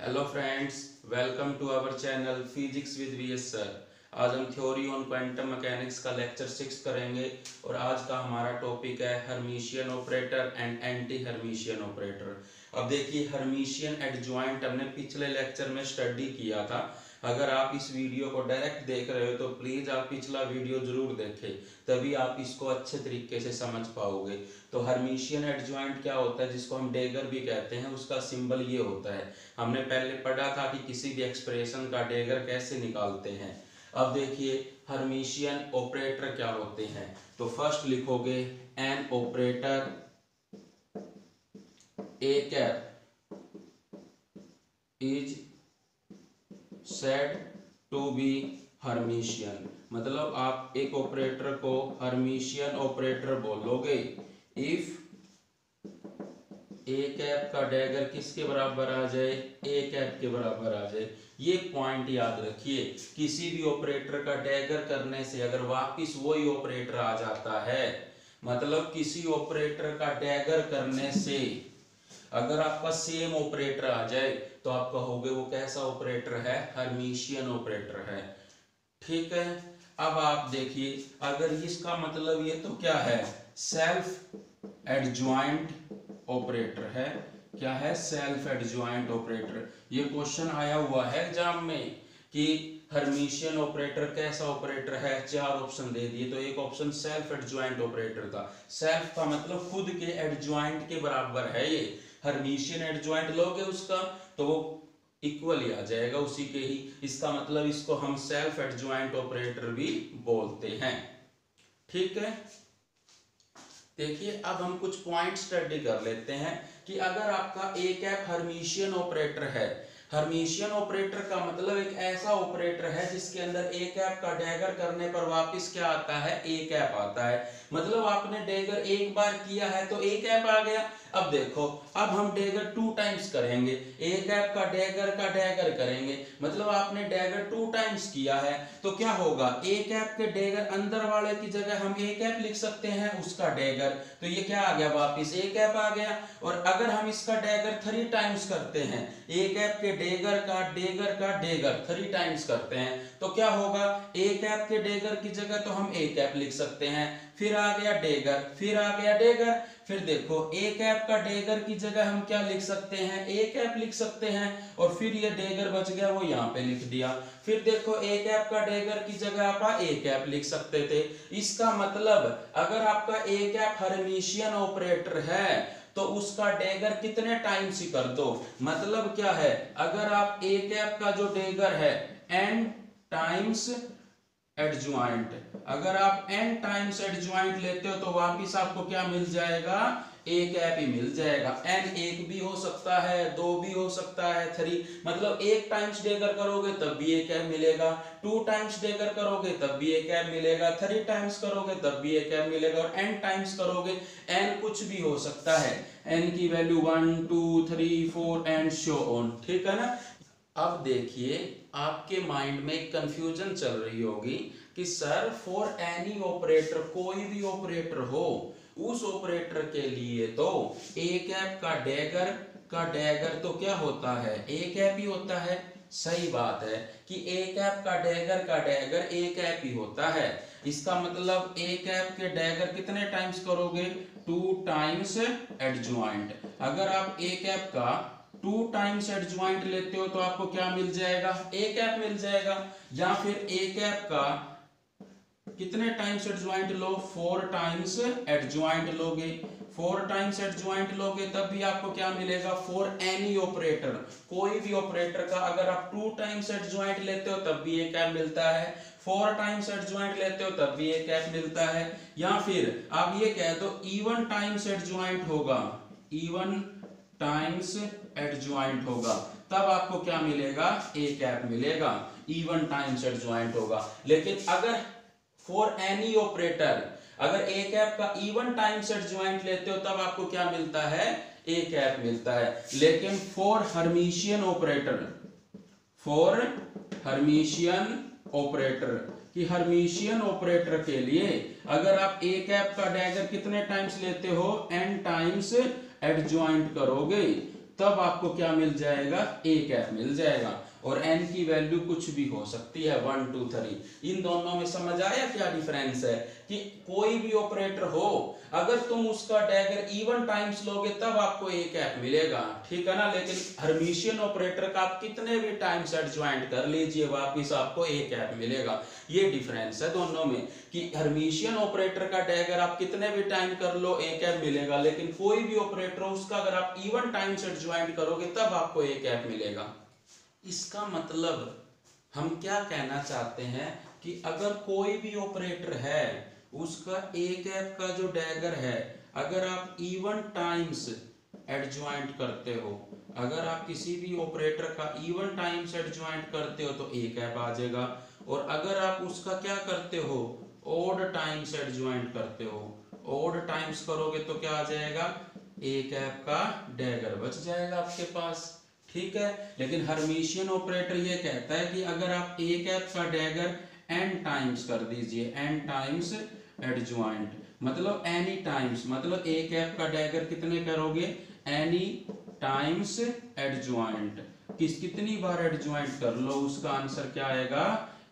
Hello friends, welcome to our channel physics with VS sir. आज हम theory on quantum mechanics का lecture 6 करेंगे और आज का हमारा टॉपिक है Hermitian operator and anti Hermitian operator. अब देखिए, हर्मिशियन एडजॉइंट हमने पिछले लेक्चर में स्टडी किया था। अगर आप इस वीडियो को डायरेक्ट देख रहे हो तो प्लीज आप पिछला वीडियो जरूर देखें, तभी आप इसको अच्छे तरीके से समझ पाओगे। तो हर्मिशियन एडजॉइंट क्या होता है, जिसको हम डेगर भी कहते हैं, उसका सिंबल ये होता है। हमने पहले पढ़ा था कि किसी भी एक्सप्रेशन का डेगर कैसे निकालते हैं। अब देखिए, हर्मिशियन ऑपरेटर क्या होते हैं। तो फर्स्ट लिखोगे an operator A cap is said to be Hermitian. मतलब आप एक ऑपरेटर को हर्मिशियन ऑपरेटर बोलोगे इफ ए कैप का डैगर किसके बराबर आ जाए, ए कैप के बराबर आ जाए। ये पॉइंट याद रखिए, किसी भी ऑपरेटर का डैगर करने से अगर वापिस वही ऑपरेटर आ जाता है, मतलब किसी ऑपरेटर का डैगर करने से अगर आपका सेम ऑपरेटर आ जाए तो आप कहोगे वो कैसा ऑपरेटर है, हर्मिशियन ऑपरेटर है। ठीक है। अब आप देखिए, अगर इसका मतलब ये तो क्या है, सेल्फ एडजॉइंट ऑपरेटर है। क्या है, सेल्फ एडजॉइंट ऑपरेटर। ये क्वेश्चन आया हुआ है एग्जाम में कि हर्मिशियन ऑपरेटर कैसा ऑपरेटर है, 4 ऑप्शन दे दिए। तो एक ऑप्शन सेल्फ एडजॉइंट ऑपरेटर था। सेल्फ का मतलब खुद के, एडजॉइंट के बराबर है ये। हर्मिशियन एडजॉइंट लोगे उसका तो वो इक्वल ही आ जाएगा उसी के ही। इसका मतलब इसको हम सेल्फ एडजॉइंट ऑपरेटर भी बोलते हैं। ठीक है। देखिए, अब हम कुछ पॉइंट स्टडी कर लेते हैं कि अगर आपका ए कैप हर्मिशियन ऑपरेटर है। हर्मिशियन ऑपरेटर का मतलब एक ऐसा ऑपरेटर है जिसके अंदर ए कैप का डैगर करने पर वापस क्या आता है, ए कैप आता है। मतलब आपने डैगर एक बार किया है तो ए कैप आ गया। अब देखो, अब हम डैगर 2 टाइम्स करेंगे, ए कैप का डैगर करेंगे। मतलब आपने डैगर 2 टाइम्स किया है तो क्या होगा, ए कैप के डैगर अंदर वाले की जगह हम ए कैप लिख सकते हैं, उसका डैगर। तो ये क्या आ गया, वापिस ए कैप आ गया। और अगर हम इसका डैगर 3 टाइम्स करते हैं, ए कैप के डैगर का 3 टाइम्स करते हैं तो क्या होगा, ए कैप के डैगर की जगह तो हम ए कैप लिख सकते हैं। फिर आ गया डैगर, फिर आ गया डैगर। फिर देखो, ए कैप का डैगर की जगह हम क्या लिख सकते हैं, ए कैप लिख सकते हैं। और फिर ये डैगर बच गया, वो यहाँ पे लिख दिया। फिर देखो, ए कैप का डैगर की जगह आप ए कैप लिख सकते थे। इसका मतलब अगर आपका ए कैप हर्मिशियन ऑपरेटर है तो उसका डैगर कितने टाइम्स ही कर दो। मतलब क्या है, अगर आप ए कैप का जो डैगर है n टाइम्स एडजॉइंट, अगर आप n टाइम्स एडजॉइंट लेते हो तो वापिस आपको क्या मिल जाएगा, ए कैप ही मिल जाएगा। n 1 भी हो सकता है, 2 भी हो सकता है, 3। मतलब 1 टाइम्स डैगर करोगे तब भी ए कैप मिलेगा, 2 टाइम्स डैगर करोगे तब भी ए कैप मिलेगा, 3 टाइम्स करोगे तब भी ए कैप मिलेगा। और n टाइम्स करोगे, n कुछ भी हो सकता है, n की वैल्यू 1 2 3 4 एंड सो ऑन। ठीक है ना। अब देखिए, आपके माइंड में एक कंफ्यूजन चल रही होगी कि सर फॉर एनी ऑपरेटर, कोई भी ऑपरेटर हो, उस ऑपरेटर के लिए तो ए कैप का डैगर तो क्या होता है, ए कैप ही होता है। सही बात है कि ए कैप का डैगर ए कैप ही होता है। इसका मतलब ए कैप के डैगर कितने टाइम्स करोगे, 2 टाइम्स एडजॉइंट। अगर आप ए कैप का 2 टाइम्स एडजॉइंट लेते हो तो आपको क्या मिल जाएगा, ए कैप मिल जाएगा। या फिर ए कैप का कितने टाइम्स एडजॉइंट लो, 4 टाइम्स एडजॉइंट लोगे। 4 टाइम्स एडजॉइंट लोगे तब भी आपको क्या मिलेगा, फॉर एनी ऑपरेटर, कोई भी ऑपरेटर का अगर आप 2 टाइम्स एडजॉइंट लेते हो तब भी ए कैप मिलता है, 4 टाइम्स एडजॉइंट लेते हो तब भी ए कैप मिलता है। या फिर आप ये कह दो इवन टाइम्स एडजॉइंट होगा, इवन टाइम्स एडजॉइंट होगा, तब आपको क्या मिलेगा, ए कैप मिलेगा। इवन टाइम्स एडजॉइंट होगा। लेकिन अगर फॉर एनी ऑपरेटर, अगर ए कैप का इवन टाइम्स एडजॉइंट लेते हो तब आपको क्या मिलता है, ए कैप मिलता है। लेकिन for Hermitian operator, for Hermitian operator, कि हर्मिशियन ऑपरेटर के लिए अगर आप ए कैप का डैगर कितने टाइम्स लेते हो, n टाइम्स एडजॉइंट करोगे तब आपको क्या मिल जाएगा, ए कैप मिल जाएगा। और n की वैल्यू कुछ भी हो सकती है, 1 2 3। इन दोनों में समझ आया क्या डिफरेंस है, कि कोई भी ऑपरेटर हो, अगर तुम उसका डैगर इवन टाइम्स लोगे तब आपको ए कैप मिलेगा, ठीक है ना। लेकिन हर्मिशियन ऑपरेटर का आप कितने भी टाइम्स एडज्वाइंट कर लीजिए, वापिस आपको ए कैप मिलेगा। ये डिफरेंस है दोनों में, कि हर्मिशियन ऑपरेटर का डैगर आप कितने भी टाइम कर लो ए कैप मिलेगा, लेकिन कोई भी ऑपरेटर हो उसका अगर आप इवन टाइम्स एडज्वाइंट करोगे तब आपको ए कैप मिलेगा। इसका मतलब हम क्या कहना चाहते हैं, कि अगर कोई भी ऑपरेटर है उसका ए कैप का जो डैगर है, अगर आप इवन टाइम्स एडज्वाइंट करते हो, अगर आप किसी भी ऑपरेटर का इवन टाइम्स एडज्वाइंट करते हो तो ए कैप आ जाएगा। और अगर आप उसका क्या करते हो, ऑड टाइम्स एडज्वाइंट करते हो, ऑड टाइम्स करोगे तो क्या आ जाएगा, ए कैप का डैगर बच जाएगा आपके पास, ठीक है। लेकिन हर्मिशियन ऑपरेटर ये कहता है कि अगर आप ए कैप का डैगर n टाइम्स कर दीजिए, n टाइम्स एडज्वाइंट, मतलब एनी टाइम्स, मतलब ए कैप का डैगर कितने करोगे, एनी टाइम्स एडज्वाइंट, कितनी बार एडज्वाइंट कर लो उसका आंसर क्या आएगा,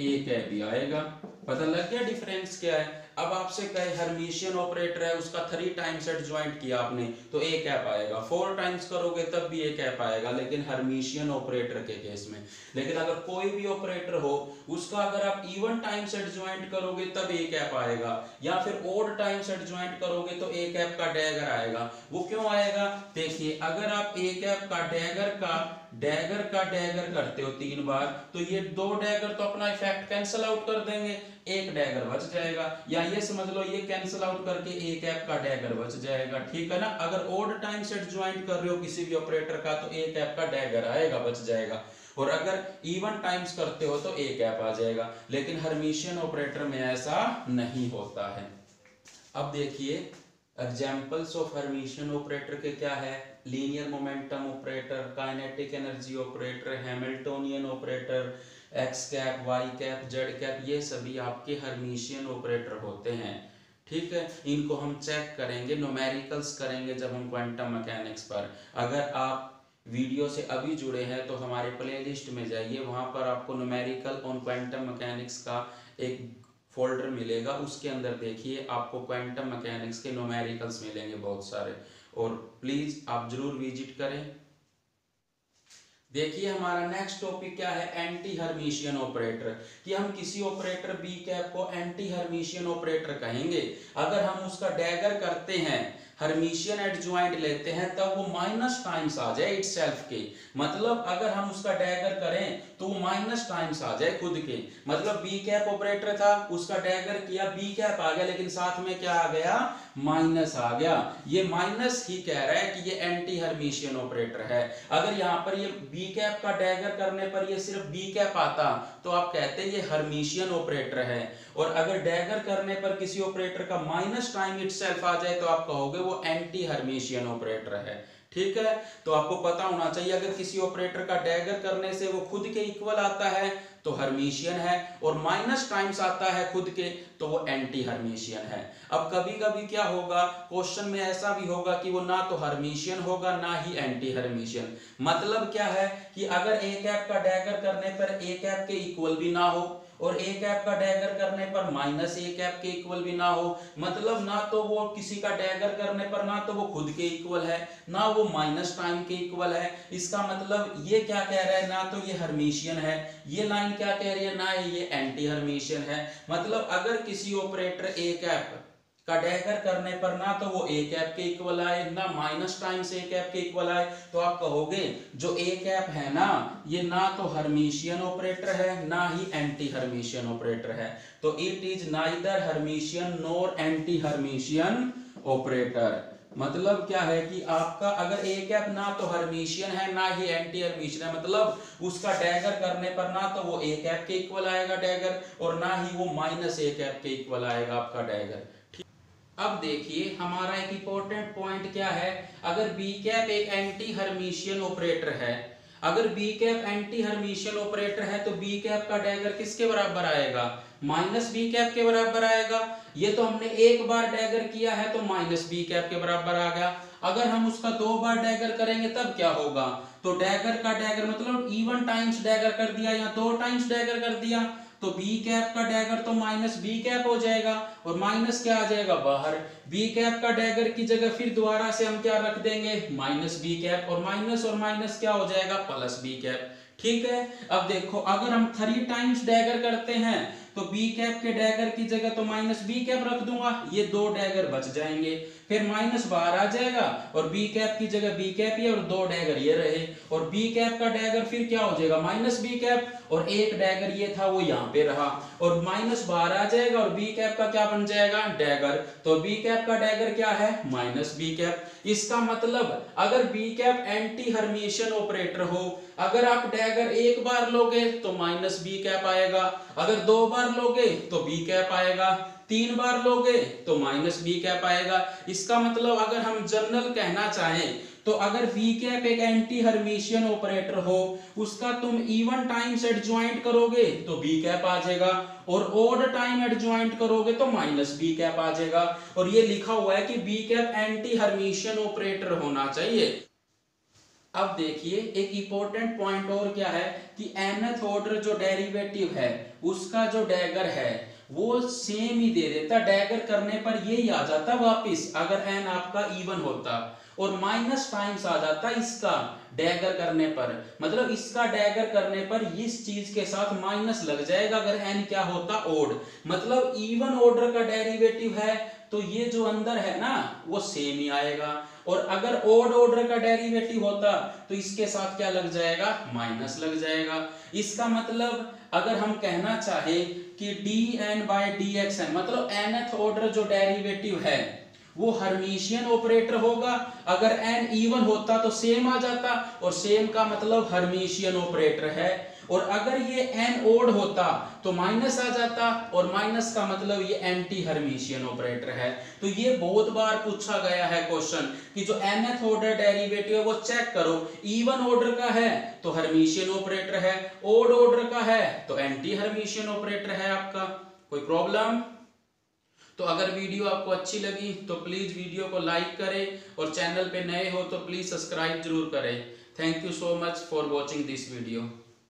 ए कैप ही आएगा। पता लग गया डिफरेंस क्या है। अब आपसे कहे हर्मिशियन ऑपरेटर है, उसका 3 टाइम्स एडज्वाइंट किया आपने तो ए कैप आएगा, 4 टाइम्स करोगे तब भी ए कैप आएगा, लेकिन हर्मिशियन ऑपरेटर के केस में। लेकिन अगर कोई भी ऑपरेटर हो उसका अगर आप इवन टाइम्स एडज्वाइंट करोगे तब ए कैप आएगा, या फिर ऑड टाइम्स एडज्वाइंट करोगे तो ए कैप का डैगर आएगा। वो क्यों आएगा, देखिए अगर आप ए कैप का डैगर करते हो 3 बार, तो ये 2 डैगर तो अपना इफेक्ट कैंसिल आउट कर देंगे, एक डैगर बच जाएगा, या ये समझ लो ये कैंसिल आउट करके ए कैप का डैगर बच जाएगा, ठीक है ना। अगर ऑड टाइम्स एडज्वाइंट कर रहे हो किसी भी ऑपरेटर का तो ए कैप का डैगर आएगा, बच जाएगा। और अगर इवन टाइम्स करते हो तो ए कैप आ जाएगा। लेकिन हर्मिशियन ऑपरेटर में ऐसा नहीं होता है। अब देखिए एग्जांपल्स ऑफ हर्मिशियन ऑपरेटर के क्या है, linear momentum operator, kinetic energy operator, Hamiltonian operator, X cap, Y cap, Z cap, ये सभी आपके हर्मिशियन ऑपरेटर होते हैं, ठीक है। इनको हम चेक करेंगे, न्यूमेरिकल्स करेंगे जब हम क्वांटम मैकेनिक्स पर। अगर आप वीडियो से अभी जुड़े हैं तो हमारे प्लेलिस्ट में जाइए, वहां पर आपको न्यूमेरिकल ऑन क्वांटम मैकेनिक्स का एक फोल्डर मिलेगा, उसके अंदर देखिए आपको क्वांटम मैकेनिक्स के न्यूमेरिकल्स मिलेंगे बहुत सारे, और प्लीज आप जरूर विजिट करें। देखिए हमारा नेक्स्ट टॉपिक क्या है, एंटी हर्मिशियन ऑपरेटर, कि हम किसी ऑपरेटर बी कैप को एंटी हर्मिशियन ऑपरेटर कहेंगे। अगर हम उसका डैगर करते हैं, हर्मिशियन एडज्वाइंट लेते हैं, तब वो माइनस टाइम्स आ जाए इटसेल्फ के, मतलब अगर हम उसका डैगर करें तो वो माइनस टाइम्स आ जाए खुद के, मतलब बी कैप ऑपरेटर था, उसका डैगर किया, बी कैप आ गया, लेकिन साथ में क्या आ गया, माइनस आ गया। ये माइनस ही कह रहा है कि ये एंटी हर्मिशियन ऑपरेटर है। अगर यहाँ पर ये बी कैप का डैगर करने पर ये सिर्फ बी कैप आता तो आप कहते हैं ये हर्मिशियन ऑपरेटर है, और अगर डैगर करने पर किसी ऑपरेटर का माइनस टाइम इटसेल्फ आ जाए तो आप कहोगे वो एंटी हर्मिशियन ऑपरेटर है, ठीक है। तो आपको पता होना चाहिए, अगर किसी ऑपरेटर का डैगर करने से वो खुद के इक्वल आता है तो हर्मिशियन है, और माइनस टाइम्स आता है खुद के तो वो एंटी हर्मिशियन है। अब कभी कभी क्या होगा, क्वेश्चन में ऐसा भी होगा कि वो ना तो हर्मिशियन होगा ना ही एंटी हर्मिशियन। मतलब क्या है कि अगर ए कैप का डैगर करने पर ए कैप के इक्वल भी ना हो, और ए कैप का डैगर करने पर माइनस ए कैप के इक्वल भी ना हो, मतलब ना तो वो किसी का डैगर करने पर ना तो वो खुद के इक्वल है ना वो माइनस टाइम के इक्वल है। इसका मतलब ये क्या कह रहा है, ना तो ये हर्मिशियन है, ये लाइन क्या कह रही है, ना ये एंटी हर्मिशियन है। मतलब अगर किसी ऑपरेटर ए कैप का डैगर करने पर ना तो वो ए कैप के इक्वल आए ना माइनस टाइम्स ए कैप के इक्वल आए, तो आप कहोगे जो ए कैप है ना ये ना तो हर्मिशियन ऑपरेटर है ना ही एंटी हर्मिशियन ऑपरेटर है। तो it is neither Hermitian nor anti Hermitian operator. मतलब क्या है कि आपका अगर ए कैप ना तो हर्मिशियन है ना ही एंटी हर्मिशियन है, मतलब उसका डैगर करने पर ना तो वो ए कैप के इक्वल आएगा डैगर, और ना ही वो माइनस ए कैप के इक्वल आएगा आपका डैगर। अब देखिए हमारा एक इंपॉर्टेंट पॉइंट क्या है, अगर बी कैप एक एंटी हर्मिशियन ऑपरेटर है, अगर B cap anti Hermitian operator है तो बी कैप का डैगर किसके बराबर आएगा, माइनस बी कैप के बराबर आएगा। ये तो हमने एक बार डैगर किया है तो माइनस बी कैप के बराबर आ गया। अगर हम उसका 2 बार डैगर करेंगे तब क्या होगा, तो डैगर का डैगर मतलब इवन टाइम्स डैगर कर दिया या 2 टाइम्स डैगर कर दिया, तो बी कैप का डैगर तो माइनस बी कैप हो जाएगा और माइनस क्या आ जाएगा बाहर। बी कैप का डैगर की जगह फिर दोबारा से हम क्या रख देंगे, माइनस बी कैप, और माइनस क्या हो जाएगा, प्लस बी कैप। ठीक है, अब देखो अगर हम 3 टाइम्स डैगर करते हैं तो बी कैप के डैगर की जगह तो माइनस बी कैप रख दूंगा, ये 2 डैगर बच जाएंगे, फिर माइनस बाहर आ जाएगा और बी कैप की जगह बी कैप ये और 2 डैगर ये रहे, और बी कैप का डैगर फिर क्या हो जाएगा, माइनस बी कैप, और एक डैगर ये था वो यहाँ पे रहा, और माइनस बाहर आ जाएगा और बी कैप का क्या बन जाएगा, डैगर, तो बी कैप का डैगर क्या है, माइनस बी कैप। इसका मतलब अगर B cap anti Hermitian operator हो, अगर आप डैगर एक बार लोगे तो माइनस बी कैप आएगा, अगर 2 बार लोगे तो बी कैप आएगा, 3 बार लोगे तो माइनस बी कैप आएगा। इसका मतलब अगर हम जनरल कहना चाहें तो अगर वी कैप एक एंटी हर्मिशियन ऑपरेटर हो, उसका तुम इवन टाइम्स एडज्वाइंट करोगे तो बी कैप आ जाएगा, और ऑड टाइम एडज्वाइंट करोगे तो माइनस बी कैप आ जाएगा, और ये लिखा हुआ है कि B cap anti Hermitian operator होना चाहिए। अब देखिए एक इंपॉर्टेंट पॉइंट और क्या है कि nth ऑर्डर जो डेरिवेटिव है उसका जो डैगर है वो सेम ही दे देता, डैगर करने पर ये ही आ जाता वापिस अगर n आपका इवन होता, और माइनस टाइम्स आ जाता इसका डैगर करने पर, मतलब इसका डैगर करने पर इस चीज के साथ माइनस लग जाएगा अगर n क्या होता ओड, मतलब इवन ऑर्डर का डेरिवेटिव है तो ये जो अंदर है ना वो सेम ही आएगा, और अगर ओड ऑर्डर का डेरिवेटिव होता तो इसके साथ क्या लग जाएगा, माइनस लग जाएगा। इसका मतलब अगर हम कहना चाहे कि dn/dx है, मतलब nth ऑर्डर जो डेरिवेटिव है वो हर्मिशियन ऑपरेटर होगा, अगर n इवन होता तो सेम आ जाता, और सेम का मतलब हर्मिशियन ऑपरेटर है, और अगर ये n ओड होता तो माइनस आ जाता, और माइनस का मतलब ये एंटी हर्मिशियन ऑपरेटर है। तो ये बहुत बार पूछा गया है क्वेश्चन कि जो nth ऑर्डर डेरिवेटिव है वो चेक करो, इवन ऑर्डर का है तो हर्मिशियन ऑपरेटर है, ओड ऑर्डर का है तो एंटी हर्मिशियन ऑपरेटर है आपका। कोई प्रॉब्लम? तो अगर वीडियो आपको अच्छी लगी तो प्लीज वीडियो को लाइक करें, और चैनल पे नए हो तो प्लीज सब्सक्राइब जरूर करें। Thank you so much for watching this video.